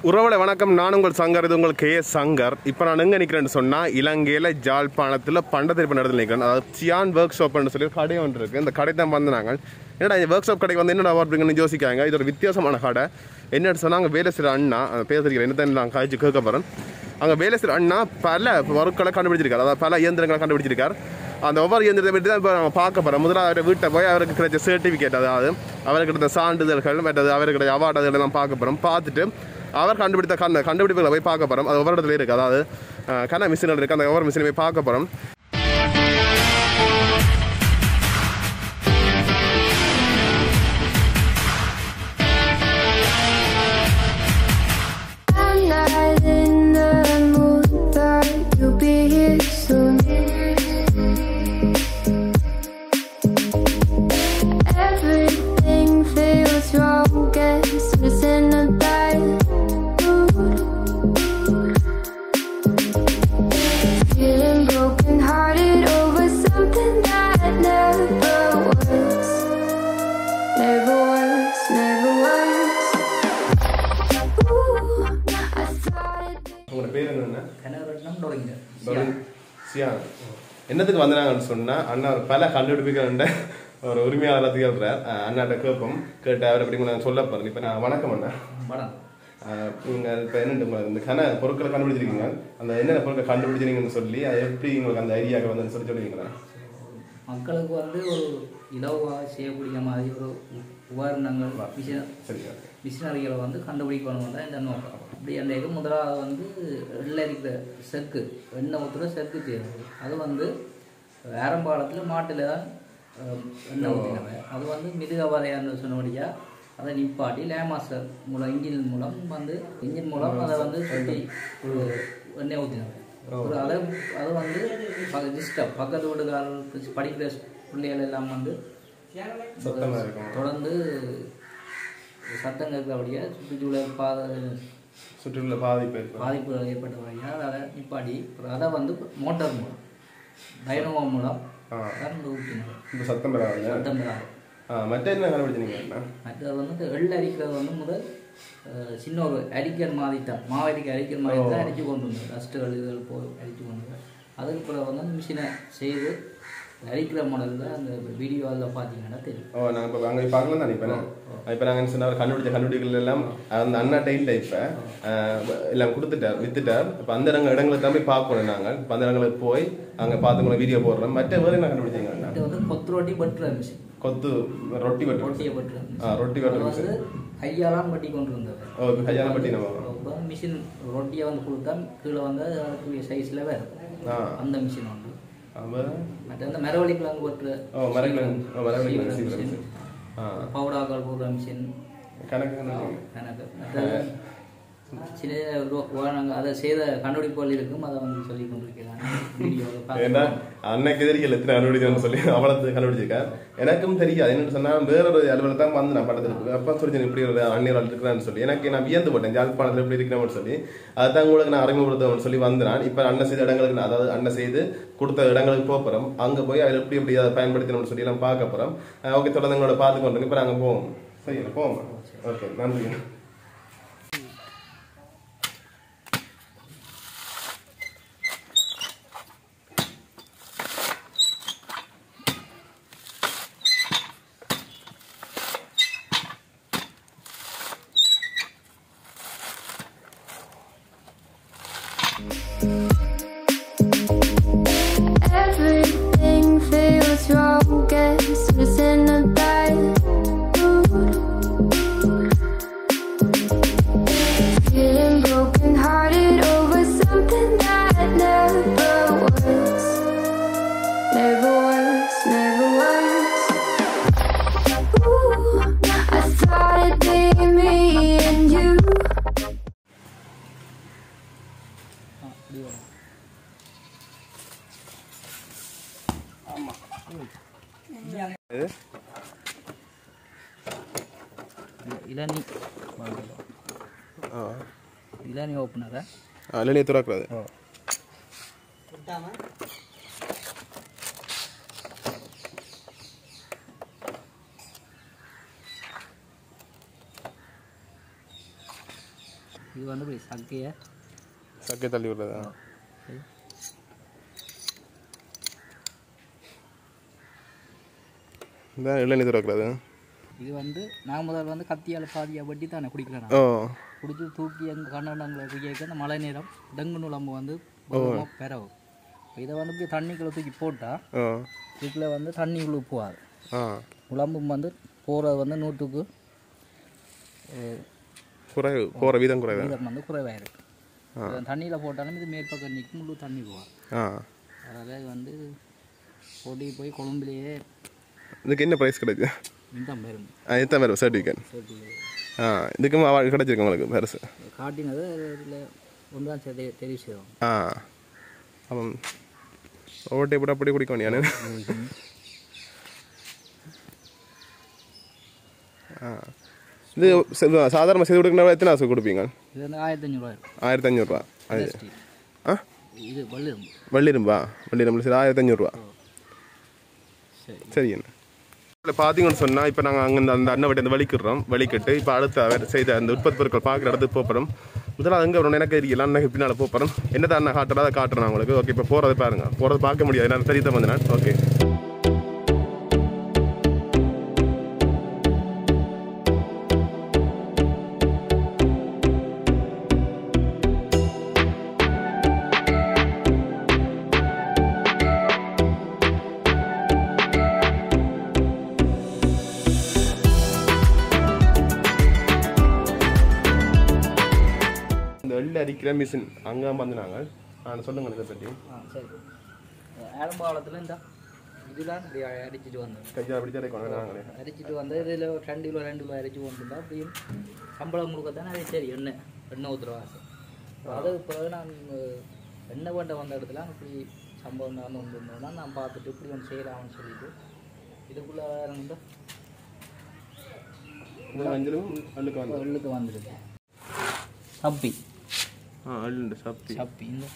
உறவுகளை வணக்கம். நான் உங்கள் சங்கர், இது உங்கள் KS Shankar. இப்போ நான் எங்கே நிற்கிறேன்னு சொன்னால் இலங்கையில் ஜாழ்ப்பாணத்தில் பண்டத்திருப்பு நடந்து நிற்கிறேன். அதாவது சியான் ஒர்க் ஷாப்னு சொல்லி கடை ஒன்று இருக்குது. இந்த கடை தான் வந்து நாங்கள் என்னடா இந்த ஒர்க் ஷாப் கடைக்கு வந்து என்னடா அப்படிங்கன்னு யோசிக்காங்க. இது ஒரு வித்தியாசமான கடை. என்னென்னு சொன்னால் அங்கே வேலை செய்கிற அண்ணா பேர் தெரியும் என்ன தான் நான் காய்ச்சி கேட்க போகிறேன். அங்கே வேலை செய்கிற அண்ணா பல ஒர்க்களை கண்டுபிடிச்சிருக்காரு. அதாவது பல இயந்திரங்களை கண்டுபிடிச்சிருக்கார். அந்த ஒவ்வொரு இயந்திரத்தை பற்றி தான் இப்போ நம்ம பார்க்க போகிறோம். முதல்ல அவரை வீட்டை போய் அவருக்கு கிடைச்ச சர்டிஃபிகேட், அதாவது அவருக்கு கிடைத்த சான்றிதழ்கள் மற்றது அவருக்கு கிடைச்ச அவார்டு அதெல்லாம் பார்க்க போகிறோம். பார்த்துட்டு அவர் கண்டுபிடித்த கண்டுபிடிப்புகளை போய் பார்க்க போகிறோம். அது ஒவ்வொரு இடத்துல இருக்குது. அதாவது மிஷினில் இருக்குது. அந்த ஒவ்வொரு மிஷினை போய் பார்க்க போகிறோம். என்னத்துக்கு வந்தாங்கன்னு சொன்னா அண்ணா ஒரு பல கண்டுபிடிப்புகள் ஒரு உரிமையாளர் கேட்கிறார். அண்ணாட்ட கேட்போம். கேட்டு அவர் எப்படி சொல்ல போறேன். இப்ப நான் வணக்கம் அண்ணா. நீங்க இப்ப என்ன இந்த பொருட்களை கண்டுபிடிச்சிருக்கீங்க, அந்த என்னென்ன பொருட்களை கண்டுபிடிச்சிருக்கீங்கன்னு சொல்லி அது எப்படி உங்களுக்கு அந்த ஐடியாவுக்கு வந்து சொல்லி சொல்லுவீங்களா? மக்களுக்கு வந்து ஒரு இலவாக செய்யக்கூடிய மாதிரி ஒரு உபகரணங்கள் மிஷினரிகளை வந்து கண்டுபிடிக்கணும் தான் இந்த நோக்கம். அப்படி அந்த இது முதலாவது வந்து எண்ணெய் இருக்கிற செக்கு, எண்ணெய் ஊற்றுற செக்கு தேவை. அது வந்து ஆரம்பாலத்தில் மாட்டில் தான் எண்ணெய் ஊற்றினவை. அது வந்து மிதுக வரையான்னு சொன்னபடியாக அதை நிப்பாட்டி லேமாஸ்டர் மூலம் இன்ஜின் மூலம் அதை வந்து சுற்றி ஒரு எண்ணெய் ஊற்றினவை. ஒரு அது வந்து டிஸ்டர்ப் பக்கத்து வீட்டுக்காரர்களுக்கு படிக்கிற பிள்ளைகள் எல்லாம் வந்து தொடர்ந்து சத்தம் கேட்கபடியாக சுற்றுலா பாதிப்பு ஏற்பட்ட வழியாக அதை நிப்பாட்டி அதை வந்து மோட்டார் மூலம் டைனமோ மூலம் சத்தம் பெறாது. மற்றது வந்து எள் அரிக்கிறது வந்து முதல் சின்ன ஒரு அரிக்கல் மாதிரி தான், மாவரிக்க அரிக்கல் மாதிரி தான் அரிச்சு கொண்டு வந்தோம். டஸ்ட்டுகள் இதுகள் போய் அரிச்சு கொண்டு வந்தோம். அதுக்கு பிறகு வந்து அந்த மிஷினை செய்து அரிக்கிற மாடலில் அந்த வீடியோ அதில் பார்த்தீங்கன்னா தெரியும். நாங்கள் இப்போ அங்கே பார்க்கலாம் தான். இப்போ நாங்கள் சொன்ன கண்டுபிடிப்புகள் எல்லாம் அந்த அண்ணா டைட்டில் இப்போ எல்லாம் வித்துட்டார். இப்போ அந்த இடங்களுக்கு தான் போய் பார்க்கணும். நாங்கள் இப்போ அந்த இடங்களுக்கு போய் அங்கே பார்த்துங்கள வீடியோ போடுறோம். மற்ற வேறு என்ன கண்டுபிடிச்சிங்க? இது வந்து கொத்து ரொட்டி பட்டுற மிஷின். ரொட்டி பட்டுற வந்து கையாலாம் பட்டி கொண்டு இருந்தது. கையாலாம் பட்டி நம்ம மிஷின் ரொட்டியை வந்து கொடுத்தா கீழே வந்து அதுக்குரிய சைஸில் வேறு அந்த மிஷின் உண்டு. மற்ற அந்த மரவள்ளிக்கிழங்கு போட்டு பவுடாக்கள் போடுற மிஷின் கணக்கு சின்ன அதை செய்த கண்டுபிடிப்புகள் இருக்கும். அதை வந்து சொல்லி கொண்டிருக்கிறாங்க. அன்னைக்கு தெரியல எத்தனை கண்டுபிடிக்கணும்னு சொல்லி அவ்வளவு கண்டுபிடிச்சிருக்காரு. எனக்கும் தெரியாது. என்னன்னு சொன்னா வேறொரு அலுவலகம் தான் வந்து நான் படத்துக்கு அப்பா சொல்லி இப்படி ஒரு அந்நியர் இருக்கிறான்னு சொல்லி எனக்கு நான் வியந்து போட்டேன். ஜாழ்ப்பாணத்தில் எப்படி இருக்கிறேன்னு சொல்லி அதுதான் உங்களுக்கு நான் அறிமுகப்படுத்தணும்னு சொல்லி வந்துறான். இப்ப அண்ணன் செய்த இடங்களுக்கு, அதாவது அண்ணன் செய்து கொடுத்த இடங்களுக்கு போறோம். அங்க போய் அதில் எப்படி அதை பயன்படுத்தணும்னு சொல்லி எல்லாம் பார்க்க போறோம். ஓகே, தொடர்ந்து எங்களோட பார்த்து கொண்டு இப்ப நாங்க போவோம். சரி போவோம். ஓகே, நன்றி. Everything feels wrong, guess it's in a bad mood. Feeling broken hearted over something that never was. Ooh, I thought it'd be me and you. இளநீ ஓப்பனரா இளநீ துறக்கிறது. இது வந்து இப்படி சக்கையை தள்ளி விடுறதா? இந்த இளநீர் திறக்கிறது. இது வந்து நான் முதல்ல வந்து கத்தியால் பாதியாக வட்டி தானே குடிக்கிறேன். குடிச்சு தூக்கி எங்கள் கண்ணாடங்களை குடிக்க அந்த மழை நேரம் டங்கு நுழம்பு வந்து பெறவும் இதை வந்து இப்படி தண்ணிக்குள்ளே தூக்கி போட்டால் இதுக்குள்ள வந்து தண்ணிக்குள்ள உப்புவாது. உடம்பும் வந்து போகிறது வந்து 100க்கு குறைவு போகிற வீதம் வந்து குறைவாக இருக்குது. தண்ணியில் போட்டாலும் இது மேற்பக்கம் நிற்கும் முழு தண்ணி போவாது. அதாவது வந்து போட்டி போய் கொழும்புலேயே இதுக்கு என்ன ப்ரைஸ் கிடைக்குது? இன்தான் பேரும் எத்தனை பேர் சர்டிஃபிகேட் இதுக்கும் கிடைச்சிருக்கு உங்களுக்கு பெருசு காட்டினது இதில் ஒன்றாம் தெரிவு செய்வோம். அப்போ ஓட்டை போட்டு அப்படி குடிக்க வேண்டியானு. இது சாதாரண செய்து கொடுக்கணும். எத்தனை ஆசை கொடுப்பீங்க? இது வந்து 1500 1500 அது இது வள்ளிரும்பா சரி 1500 சரி. என்ன இல்லை பார்த்தீங்கன்னு சொன்னால் இப்போ நாங்கள் அங்கே அந்த அண்ணன் விட்டு வலிக்கிறோம். வலிக்கிட்டு இப்போ அடுத்த அவர் செய்த அந்த உற்பத்தி பொருட்கள் பார்க்குற இடத்துக்கு போகிறோம். முதல்ல அங்கே வரணும் எனக்கு தெரியல. அண்ணன் பின்னால் போகிறோம். என்ன அண்ணன் காட்டுறதா அதை காட்டுறேன் உங்களுக்கு. ஓகே இப்போ போகிறது பாருங்கள். போகிறது பார்க்க முடியாது நான் தெரியதான் வந்தேன். ஓகே அரிக்கிற மிஷின் அங்கே வந்து நாங்கள் சொல்லுங்கள் இதை பற்றி. சரி ஆரம்ப காலத்தில் இந்த இதுதான் இப்படி அடிச்சுட்டு வந்தோம். கையா அப்படி அரைக்கணும் நாங்களே அரிச்சிட்டு வந்து இதில் 2 கிலோ அரிச்சு வந்துட்டா அப்படியும் சம்பளம் கொடுக்கத்தானே அது சரி எண்ணெய் ஊற்றுற ஆசை. அது பிறகு நான் எண்ணெய் பண்ண வந்த இடத்துல இப்படி சம்பளம் நடந்து வந்துருந்தோம்னா நான் பார்த்துட்டு இப்படி ஒன்று செய்யலாம்னு சொல்லிட்டு இதுக்குள்ளே இருந்து அள்ளுக்கு வந்துடுது சப்பி. சப்பி இந்த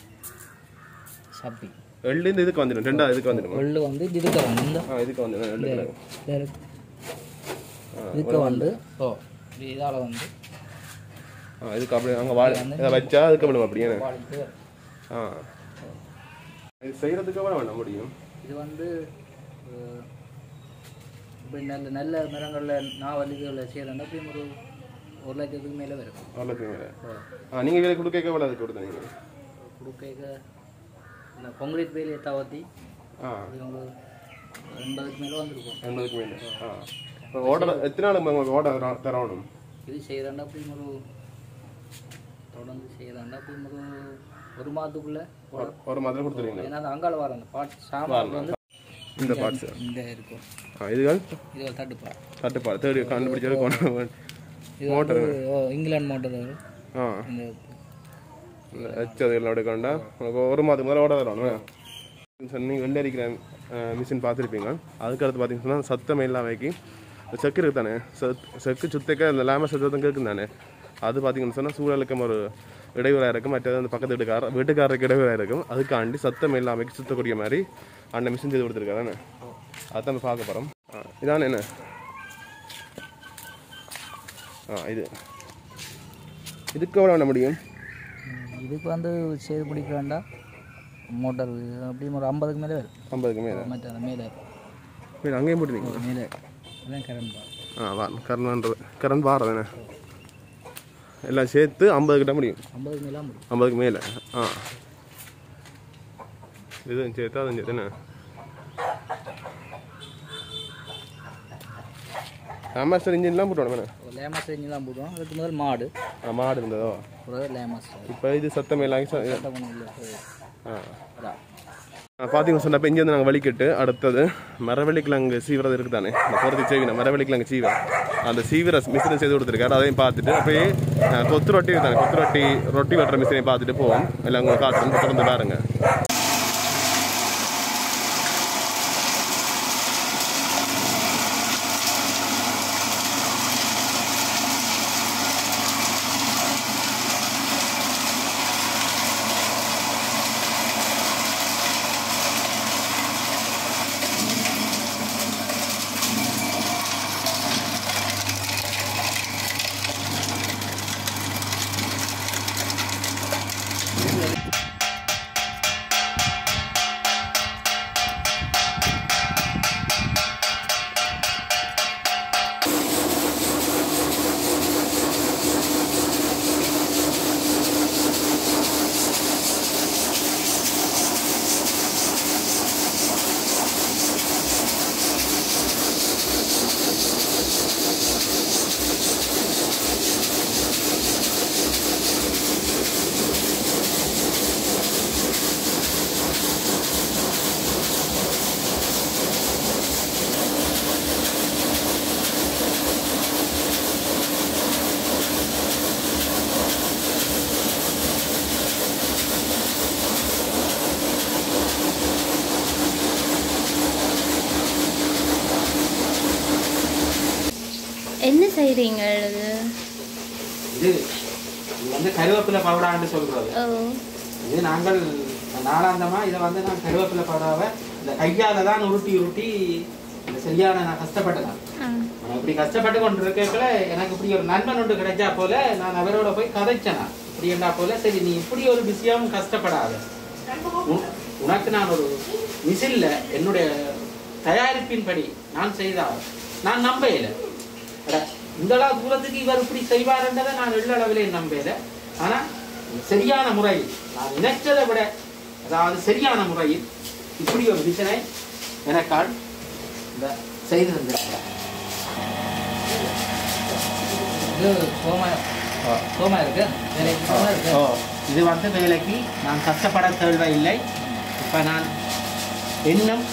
சப்பி எள்ளுந்து இதுக்கு வந்துடும். ரெண்டாவது இதுக்கு வந்துடும். எள்ளு வந்து இதுக்கு வந்து இதுக்கு வந்துடும். இதுக்கு வந்து இதால் வந்து இதுக்கு அப்படியே அங்கே வாழை இதை வச்சா அதுக்கு விடும் அப்படியே. இது செய்கிறதுக்கு எவ்வளோ வேணாம் முடியும்? இது வந்து இப்படி நல்ல மரங்களில் நாவலிகளில் செய்கிறேன்னா அப்படி ஒரு 1 லட்சத்துக்கு மேலே வரும். 1 லட்சத்துக்கு மேலே. நீங்கள் வேலை கொடுக்க எவ்வளோ அதுக்கு கொடுத்தீங்க? கொடுக்க இந்த கான்கிரீட் வேலையை தவத்தி உங்களுக்கு 80க்கு மேலே வந்துருக்கும். 80க்கு மேலே. இப்போ ஆர்டர் எத்தனை நாள் உங்களுக்கு ஆர்டர் தரணும்? இது செய்கிறாண்டா அப்படி தொடர்ந்து செய்கிறாண்டா அப்படி ஒரு மாதத்துக்குள்ளே 1 மாதத்தில் கொடுத்துருவீங்க. ஏன்னா அந்த அங்கால வர அந்த பார்ட்ஸ் சாமான் வந்து இந்த பார்ட்ஸ் இந்த இருக்கும். இதுகள் தட்டுப்பாடு தேடி கண்டுபிடிச்சது. இது மோட்டர் இங்கிலாந்து மோட்டர். எல்லாம் எடுக்கண்டா உங்களுக்கு 1 மாதத்துக்கு மேலே ஓட தரணும். நீங்கள் வெளில அடிக்கிற மிஷின் பார்த்துருப்பீங்க. அதுக்கடுத்து பார்த்தீங்கன்னு சொன்னால் சத்தம் எல்லாம் வைக்கி செக்கு இருக்குது தானே. செக்கு சுத்தக்க இந்த லேம சத்தம் கேட்கும் தானே. அது பார்த்தீங்கன்னு சொன்னால் சூழலுக்கும் ஒரு இடையூறாக இருக்கும். மற்றது அந்த பக்கத்து வீட்டுக்காரருக்கு இடையூறாக இருக்கும். அதுக்காண்டி சத்தம் எல்லாம் வைக்கி சுத்தக்கூடிய மாதிரி அந்த மிஷின் செய்து கொடுத்துருக்கா தானே. அதுதான் நம்ம பார்க்க போகிறோம். இதானே என்ன இது இதுக்கு எவ்வளோ பண்ண முடியும்? இதுக்கு வந்து செய்து பிடிக்க வேண்டாம். மோட்டர் அப்படியும் ஒரு 50க்கு மேலே வரும். 50க்கு மேலே மற்ற அந்த மேலே அங்கேயும் போட்டுருங்க. மேலே அதான் கரண்ட் கரண்ட் கரண்ட் பாருதானே. எல்லாம் சேர்த்து 50 கிட்ட முடியும். 50க்கு மேலே முடியும். 50க்கு மேலே. இதுவும் சேர்த்து அதுவும் சேர்த்து என்ன லேமாஸ்டர் இன்ஜின்லாம் போட்டுவோம். லேமாஸ்டர் இன்ஜின்லாம் போடுவோம். அதுக்கு முதல் மாடு இருந்ததோ ஒரு லேமாஸ்டர். இப்போ இது சத்தம் எல்லாம் பார்த்தீங்கன்னு சொன்னப்போ இங்கே வந்து நாங்கள் வலிக்கிட்டு அடுத்தது மரவள்ளிக்கிழங்கு சீவிரது இருக்குது தானே. இந்த போகிறதுக்கு செய்வினா மரவள்ளிக்கிழங்கு சீவை அந்த சீவிர மிஷினை செய்து கொடுத்துருக்காரு. அதையும் பார்த்துட்டு அப்படியே கொத்து ரொட்டி தானே ரொட்டி வெட்டுற மிஷினையும் பார்த்துட்டு போவோம். எல்லாம் உங்களுக்கு காட்டுறோம். தொடர்ந்து பாருங்க. செய்கிறீங்க இது? இது வந்து கருவேப்பிலை பவுடான்னு சொல்கிறது. இது நாங்கள் நாளாந்தமாக இதை வந்து நான் கருவேப்பிலை பவுடாவை இந்த கையால் தான் உருட்டி இந்த சரியான நான் கஷ்டப்பட்டேன். இப்படி கஷ்டப்பட்டு கொண்டு இருக்கல எனக்கு இப்படி ஒரு நண்பன் ஒன்று கிடைச்சா போல நான் அவரோட போய் கதைச்சேன். இப்படி என்ன போல சரி நீ இப்படி ஒரு விஷயம் கஷ்டப்படாத, உனக்கு நான் ஒரு மிஷினில் என்னுடைய தயாரிப்பின்படி நான் செய்தால் நான் நம்பையில இந்த தூரத்துக்கு இவர் இப்படி செய்வார்ன்றதை நான் எள்ளளவிலே நம்பையில. ஆனால் சரியான முறையில் நான் நினைச்சதை விட அதாவது சரியான முறையில் இப்படி ஒரு மிஷினை எனக்கால் இந்த செய்து தந்திருக்கிறார். இது வந்து வேலைக்கு நான் கஷ்டப்பட தேவையில்லை. இப்போ நான் இன்னும்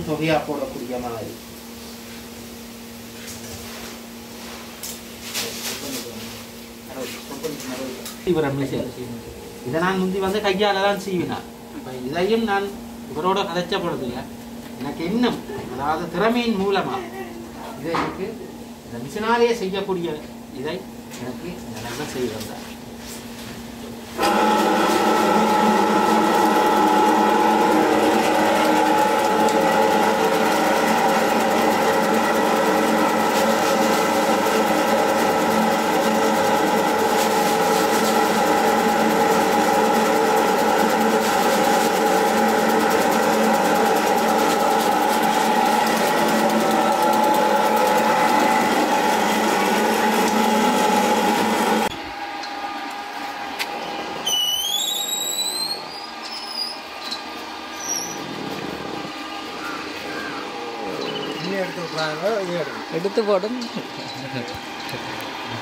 தொகையாக போடக்கூடிய மாதிரி இதை நான் முந்தி வந்து கையால் தான் செய்வினேன். இதையும் நான் இவரோட கதைச்சப்படுதில்லை. எனக்கு இன்னும் அதாவது திறமையின் மூலமாக இது எனக்கு இந்த மிஷினாலேயே செய்யக்கூடிய இதை எனக்கு நல்லா செய்து வந்தார். எடுத்து போடும்.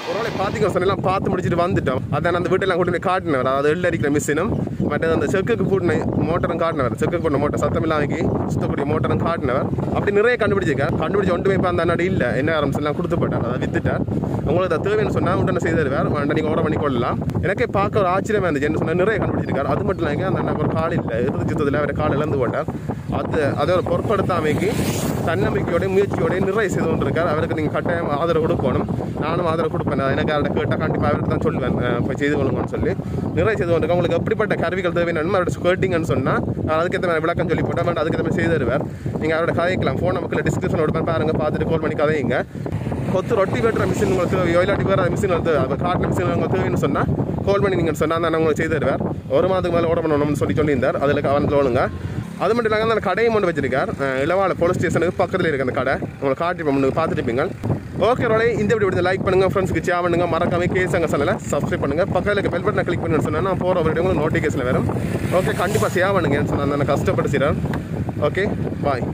ஒரு நாளைக்கு பார்த்தீங்க சொன்னெல்லாம் பார்த்து முடிச்சுட்டு வந்துட்டோம். அதான் அந்த வீட்டெல்லாம் கூட்டி போய் காட்டினவர், அதாவது எள்ள அடிக்கிற மிஷினும் மற்றது அந்த செக்குக்கு பூட்டின மோட்டரும் காட்டினவர், செக்குக்கு போட்ட மோட்டர் சத்தம் இல்லாமக்கி சுத்தக்கூடிய மோட்டரும் காட்டினவர். அப்படி நிறைய கண்டுபிடிச்சிருக்கார். கண்டுபிடிச்சி ஒன்றுமே இப்போ அந்த அண்ணாடி இல்லை, என்ன ஆரம்பிச்செல்லாம் கொடுத்து போட்டார், அதை வித்துட்டார். உங்களுக்கு அதை தேவைன்னு சொன்னால் உடனே செய்து தருவார், வேண்டாம் நீங்கள் ஆர்டர் பண்ணி கொள்ளலாம். எனக்கே பார்க்க ஒரு ஆச்சரியமாக இருந்துச்சு. என்ன சொன்னால் நிறைய கண்டுபிடிச்சிருக்காரு. அது மட்டும் இல்லாமல் அந்த அண்ணாக்கு ஒரு கால் இல்லை, இறுதி சுத்தத்தில் அவரை கால் இழந்து போட்டார். அதை ஒரு பொருட்படுத்தாமைக்கு தன்னம்பிக்கையோட முயற்சியோட நிறைய செய்து கொண்டிருக்கார். அவருக்கு நீங்கள் கட்டாயம் ஆதரவு கொடுக்கணும். நானும் ஆதரவு கொடுப்பேன். எனக்கு அவரை கேட்டால் கண்டிப்பாக அவருக்கு தான் சொல்லுவேன், போய் செய்து கொள்ளுங்கன்னு சொல்லி நிறைய செய்து கொண்டிருக்கேன். உங்களுக்கு எப்படிப்பட்ட கருவிகள் தேவைன்னு அவரோட கேட்டிங்கன்னு சொன்னால் அதுக்கேற்ற மாதிரி விளக்கம் சொல்லி போட்டால் வேண்டாம் அதுக்கேற்ற மாதிரி செய்து தருவார். நீங்கள் அவரோட கதைக்கலாம். ஃபோன் நமக்கு டிஸ்கிரிப்ஷன் கொடுப்பேன், பாருங்கள், பார்த்துட்டு கால் பண்ணி கதையுங்க. கொத்து ரொட்டி வெட்டுற மிஷின் உங்களுக்கு தேவையோ இல்லாட்டி வேறு மிஷின் வந்து அது காட்டின மிஷின் உங்களுக்கு தேவைன்னு சொன்னால் கால் பண்ணி நீங்கள் சொன்னால் தான் உங்களுக்கு செய்து தருவார். ஒரு மாதத்துக்கு மேலே ஆர்டர் பண்ணணும்னு சொல்லியிருந்தார். அதில் அவன் ஒழுங்க. அது மட்டும் இல்லாமல் அந்த கடையும் கொண்டு வச்சிருக்கார். இளவாலை போலீஸ் ஸ்டேஷனுக்கு பக்கத்தில் இருக்க அந்த கடை உங்களை காட்டிப்போம், பார்த்துருப்பீங்க. ஓகே ரோலே, இந்த வீடியோ லைக் பண்ணுங்கள், ஃப்ரெண்ட்ஸுக்கு ஷேர் பண்ணுங்கள், மறக்காம KS Shankar சேனலை சப்ஸ்கிரைப் பண்ணுங்கள். பக்கத்தில் இருக்க பெல் பட்டனை கிளிக் பண்ணி சொன்னால் நான் போகிற வீடியோ உங்களுக்கு நோட்டிஃபிகேஷன் வரும். ஓகே, கண்டிப்பாக ஷேர் பண்ணுங்கன்னு சொன்னால் நான் கஷ்டப்பட்டு செய்கிறேன். ஓகே, பாய்.